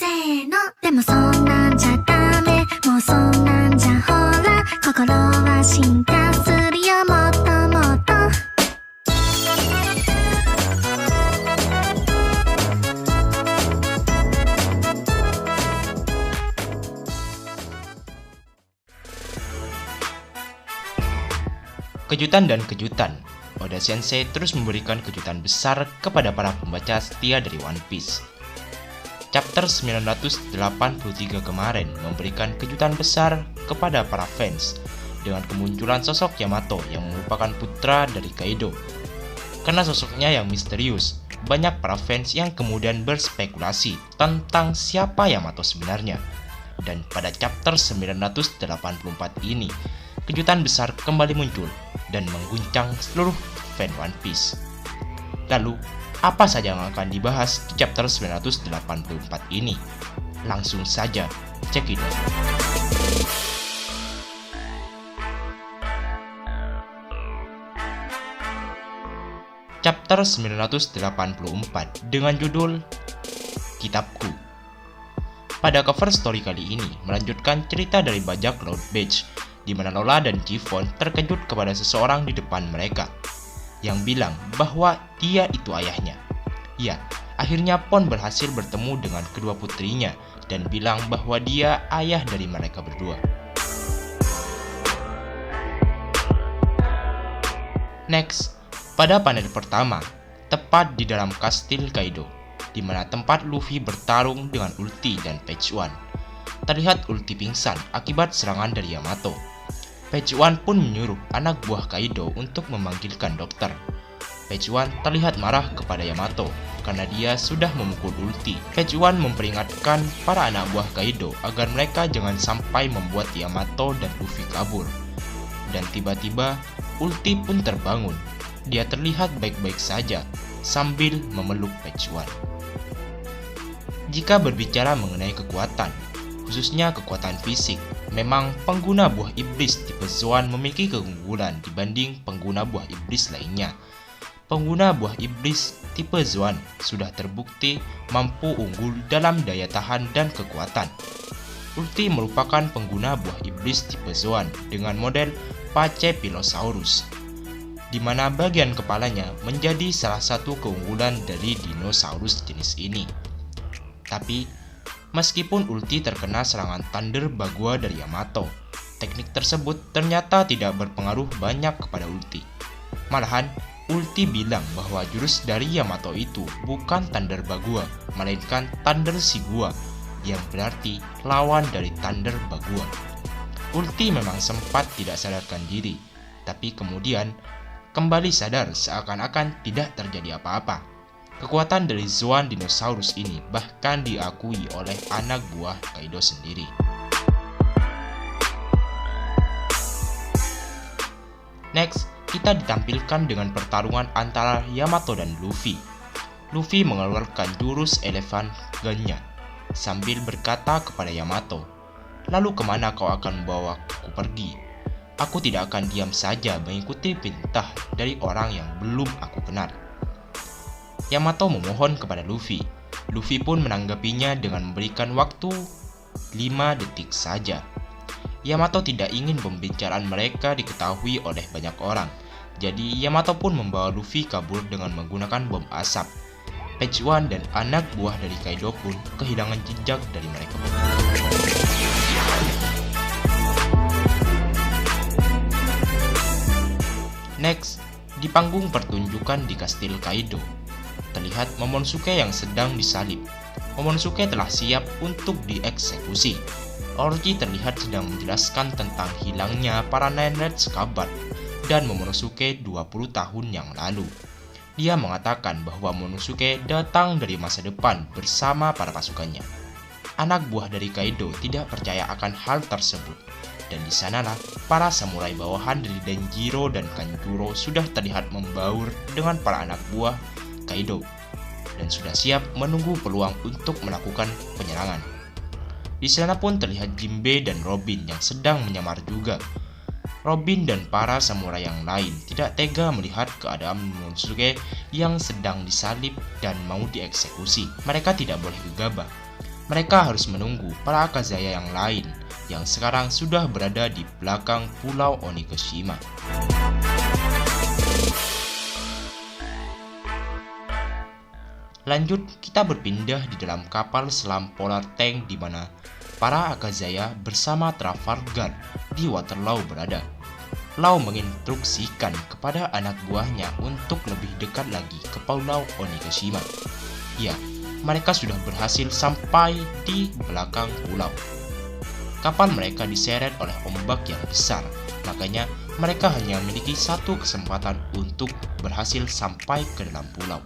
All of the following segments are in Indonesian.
せーのでもそんなんじゃダメもうそんなんじゃほら心は進化するよもっともっとKejutan dan kejutan. Oda Sensei terus memberikan kejutan besar kepada para pembaca setia dari One Piece. Chapter 983 kemarin memberikan kejutan besar kepada para fans dengan kemunculan sosok Yamato yang merupakan putra dari Kaido. Karena sosoknya yang misterius, banyak para fans yang kemudian berspekulasi tentang siapa Yamato sebenarnya. Dan pada chapter 984 ini, kejutan besar kembali muncul dan mengguncang seluruh fan One Piece. Lalu, apa saja yang akan dibahas di chapter 984 ini? Langsung saja, cekidot. Chapter 984 dengan judul Kitabku. Pada cover story kali ini melanjutkan cerita dari bajak Laut Beach, di mana Lola dan Chiffon terkejut kepada seseorang di depan mereka yang bilang bahwa dia itu ayahnya. Ya, akhirnya Pon berhasil bertemu dengan kedua putrinya dan bilang bahwa dia ayah dari mereka berdua. Next, pada panel pertama, tepat di dalam kastil Kaido, di mana tempat Luffy bertarung dengan Ulti dan Page One. Terlihat Ulti pingsan akibat serangan dari Yamato. Page One pun menyuruh anak buah Kaido untuk memanggilkan dokter. Page One terlihat marah kepada Yamato karena dia sudah memukul Ulti. Page One memperingatkan para anak buah Kaido agar mereka jangan sampai membuat Yamato dan Luffy kabur. Dan tiba-tiba Ulti pun terbangun. Dia terlihat baik-baik saja sambil memeluk Page One. Jika berbicara mengenai kekuatan, khususnya kekuatan fisik, memang pengguna buah iblis tipe Zoan memiliki keunggulan dibanding pengguna buah iblis lainnya. Pengguna buah iblis tipe Zoan sudah terbukti mampu unggul dalam daya tahan dan kekuatan. Ulti merupakan pengguna buah iblis tipe Zoan dengan model Pachyphylosaurus, di mana bagian kepalanya menjadi salah satu keunggulan dari dinosaurus jenis ini. Tapi, meskipun Ulti terkena serangan Thunder Bagua dari Yamato, teknik tersebut ternyata tidak berpengaruh banyak kepada Ulti. Malahan, Ulti bilang bahwa jurus dari Yamato itu bukan Thunder Bagua, melainkan Thunder Shigua, yang berarti lawan dari Thunder Bagua. Ulti memang sempat tidak sadarkan diri, tapi kemudian kembali sadar seakan-akan tidak terjadi apa-apa. Kekuatan dari Zoan Dinosaurus ini bahkan diakui oleh anak buah Kaido sendiri. Next, kita ditampilkan dengan pertarungan antara Yamato dan Luffy. Luffy mengeluarkan jurus Elephant Gun-nya sambil berkata kepada Yamato, "Lalu kemana kau akan membawaku pergi? Aku tidak akan diam saja mengikuti perintah dari orang yang belum aku kenal." Yamato memohon kepada Luffy. Luffy pun menanggapinya dengan memberikan waktu 5 detik saja. Yamato tidak ingin pembicaraan mereka diketahui oleh banyak orang. Jadi Yamato pun membawa Luffy kabur dengan menggunakan bom asap. Page One dan anak buah dari Kaido pun kehilangan jejak dari mereka. Next, di panggung pertunjukan di kastil Kaido, terlihat Momonosuke yang sedang disalib. Momonosuke telah siap untuk dieksekusi. Orochi terlihat sedang menjelaskan tentang hilangnya para Nine Red Scabbard dan Momonosuke 20 tahun yang lalu. Dia mengatakan bahwa Momonosuke datang dari masa depan bersama para pasukannya. Anak buah dari Kaido tidak percaya akan hal tersebut. Dan di sanalah para samurai bawahan dari Denjiro dan Kanjuro sudah terlihat membaur dengan para anak buah Kaido dan sudah siap menunggu peluang untuk melakukan penyerangan. Di sana pun terlihat Jinbe dan Robin yang sedang menyamar juga. Robin dan para samurai yang lain tidak tega melihat keadaan Momonosuke yang sedang disalib dan mau dieksekusi. Mereka tidak boleh gegabah. mereka harus menunggu para Akazaya yang lain yang sekarang sudah berada di belakang Pulau Onigashima. Lanjut, kita berpindah di dalam kapal selam Polar Tank di mana para Akazaya bersama Trafalgar di Waterloo berada. Lau menginstruksikan kepada anak buahnya untuk lebih dekat lagi ke Pulau Onigashima. Ya, mereka sudah berhasil sampai di belakang pulau. Kapal mereka diseret oleh ombak yang besar, makanya mereka hanya memiliki satu kesempatan untuk berhasil sampai ke dalam pulau.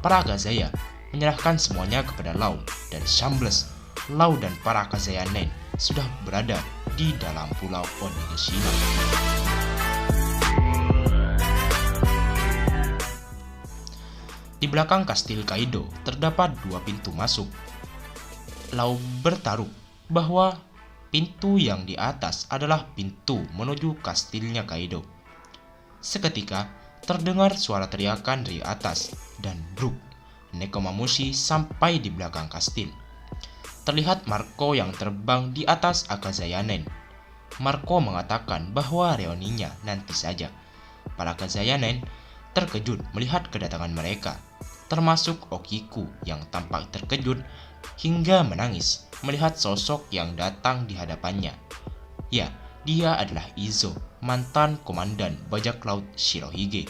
Para Akazaya menyerahkan semuanya kepada Lau dan Shambles. Lau dan para Akazaya Nen sudah berada di dalam Pulau Onigashima. Di belakang kastil Kaido terdapat dua pintu masuk. Lau bertaruh bahwa pintu yang di atas adalah pintu menuju kastilnya Kaido. Seketika terdengar suara teriakan dari atas dan bruk, Nekomamushi sampai di belakang kastil. Terlihat Marco yang terbang di atas Akazaya Nen. Marco mengatakan bahwa reuninya nanti saja. Para Akazaya Nen terkejut melihat kedatangan mereka, termasuk Okiku yang tampak terkejut hingga menangis melihat sosok yang datang di hadapannya. Ya, dia adalah Izo, mantan komandan bajak laut Shirohige.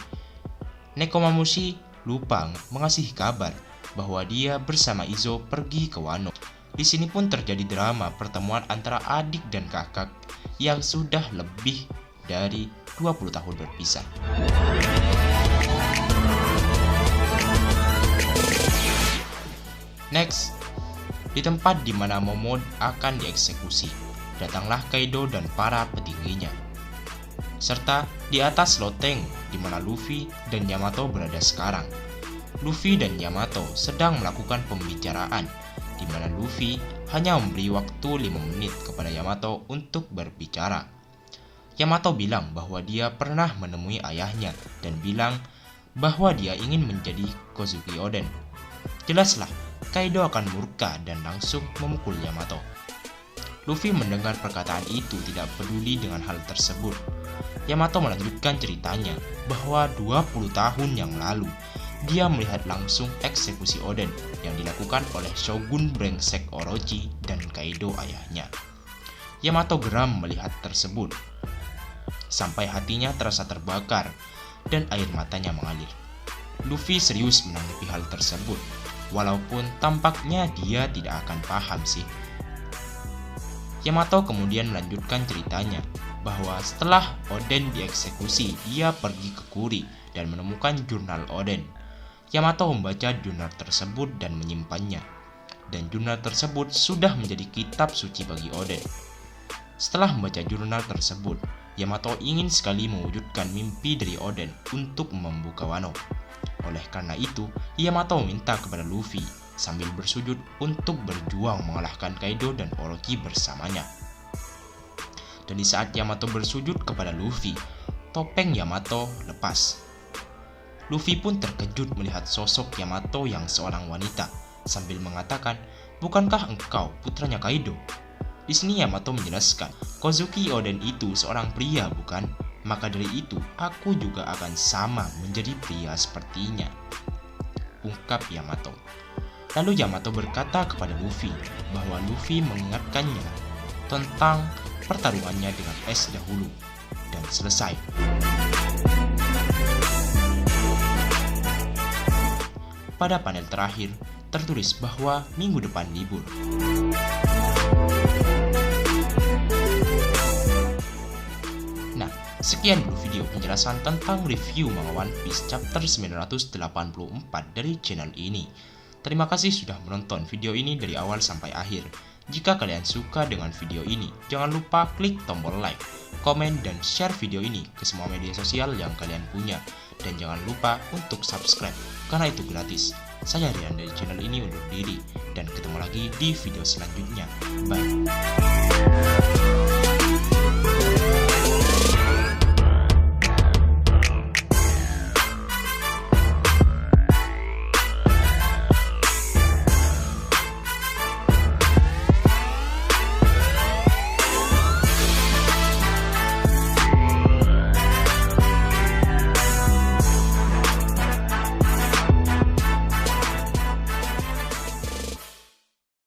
Nekomamushi lupa mengasih kabar bahwa dia bersama Izo pergi ke Wano. Di sini pun terjadi drama pertemuan antara adik dan kakak yang sudah lebih dari 20 tahun berpisah. Next, di tempat di mana Momod akan dieksekusi, datanglah Kaido dan para petingginya. Serta di atas loteng di mana Luffy dan Yamato berada sekarang. Luffy dan Yamato sedang melakukan pembicaraan, di mana Luffy hanya memberi waktu 5 menit kepada Yamato untuk berbicara. Yamato bilang bahwa dia pernah menemui ayahnya dan bilang bahwa dia ingin menjadi Kozuki Oden. Jelaslah, Kaido akan murka dan langsung memukul Yamato. Luffy mendengar perkataan itu tidak peduli dengan hal tersebut. Yamato melanjutkan ceritanya bahwa 20 tahun yang lalu dia melihat langsung eksekusi Oden yang dilakukan oleh Shogun brengsek Orochi dan Kaido ayahnya. Yamato geram melihat tersebut, sampai hatinya terasa terbakar dan air matanya mengalir. Luffy serius menanggapi hal tersebut, walaupun tampaknya dia tidak akan paham sih. Yamato kemudian melanjutkan ceritanya bahwa setelah Oden dieksekusi, dia pergi ke Kuri dan menemukan jurnal Oden. Yamato membaca jurnal tersebut dan menyimpannya, dan jurnal tersebut sudah menjadi kitab suci bagi Oden. Setelah membaca jurnal tersebut, Yamato ingin sekali mewujudkan mimpi dari Oden untuk membuka Wano. Oleh karena itu, Yamato meminta kepada Luffy sambil bersujud untuk berjuang mengalahkan Kaido dan Orochi bersamanya. Dan di saat Yamato bersujud kepada Luffy, topeng Yamato lepas. Luffy pun terkejut melihat sosok Yamato yang seorang wanita, sambil mengatakan, "Bukankah engkau putranya Kaido?" Di sini Yamato menjelaskan, "Kozuki Oden itu seorang pria, bukan? Maka dari itu, aku juga akan sama menjadi pria sepertinya," ungkap Yamato. Lalu Yamato berkata kepada Luffy bahwa Luffy mengingatkannya tentang pertarungannya dengan S dahulu, dan selesai. Pada panel terakhir, tertulis bahwa minggu depan libur. Nah, sekian dulu video penjelasan tentang review manga One Piece chapter 984 dari channel ini. Terima kasih sudah menonton video ini dari awal sampai akhir. Jika kalian suka dengan video ini, jangan lupa klik tombol like, komen, dan share video ini ke semua media sosial yang kalian punya. Dan jangan lupa untuk subscribe, karena itu gratis. Saya Rian dari channel ini undur diri, dan ketemu lagi di video selanjutnya. Bye.